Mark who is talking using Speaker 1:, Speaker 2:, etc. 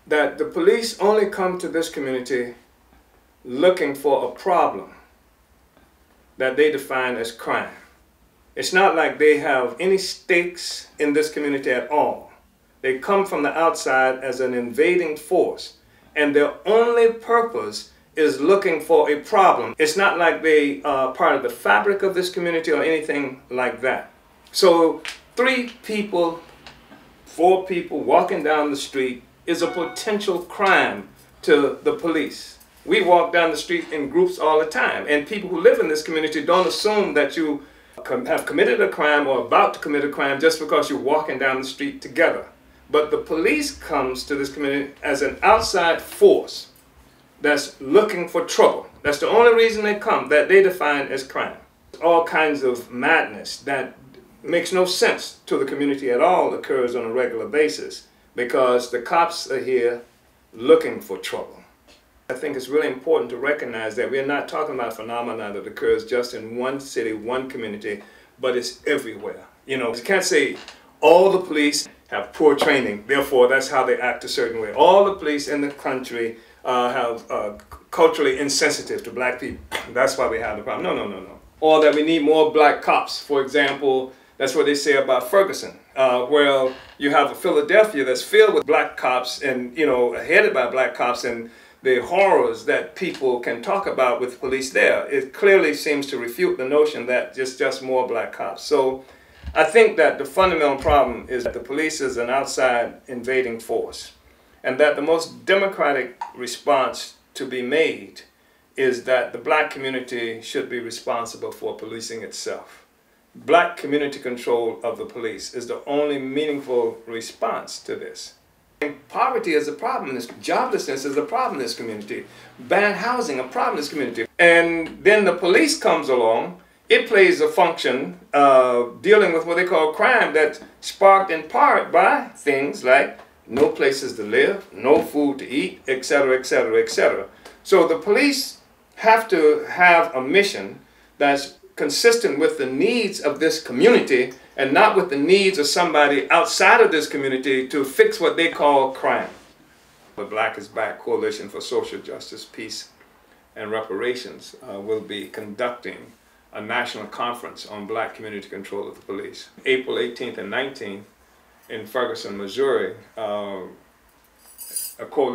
Speaker 1: that the police only come to this community looking for a problem that they define as crime. It's not like they have any stakes in this community at all. They come from the outside as an invading force, and their only purpose is looking for a problem. It's not like they are part of the fabric of this community or anything like that. So 3 people, 4 people walking down the street is a potential crime to the police. We walk down the street in groups all the time, and people who live in this community don't assume that you have committed a crime or about to commit a crime just because you're walking down the street together. But the police comes to this community as an outside force that's looking for trouble. That's the only reason they come, that they define as crime. All kinds of madness that makes no sense to the community at all occurs on a regular basis because the cops are here looking for trouble. I think it's really important to recognize that we're not talking about a phenomenon that occurs just in one city, one community, but it's everywhere. You know, you can't say all the police have poor training, therefore that's how they act a certain way. All the police in the country have culturally insensitive to black people. That's why we have the problem. No. Or that we need more black cops. For example, that's what they say about Ferguson. Where you have a Philadelphia that's filled with black cops and, you know, headed by black cops, and the horrors that people can talk about with police there. It clearly seems to refute the notion that just more black cops. So I think that the fundamental problem is that the police is an outside invading force, and that the most democratic response to be made is that the black community should be responsible for policing itself. Black community control of the police is the only meaningful response to this. Poverty is a problem in this, joblessness is a problem in this community, bad housing a problem in this community. And then the police comes along, it plays a function dealing with what they call crime that's sparked in part by things like no places to live, no food to eat, etc., etc., etc. So the police have to have a mission that's consistent with the needs of this community and not with the needs of somebody outside of this community to fix what they call crime. The Black is Back Coalition for Social Justice, Peace, and Reparations will be conducting a national conference on black community control of the police. April 18th and 19th in Ferguson, Missouri, a coalition